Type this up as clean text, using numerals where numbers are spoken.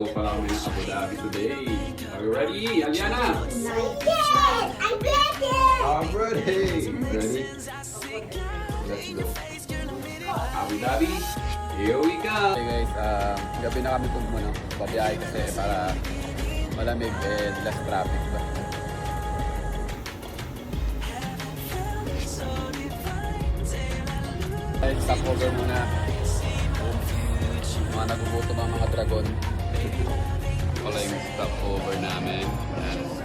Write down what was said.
Para kami ng Abu Dhabi today. Are you ready, Aliana? Yes, I'm ready. I'm ready. Ready? Let's go. Abu Dhabi, here we go. Hey guys, gabi na kami pabiyahe kasi para malamig and less traffic ba. Ay, stop over muna. Mga nagugutom ang mga dragon. Wala yung stop over namin. Yan.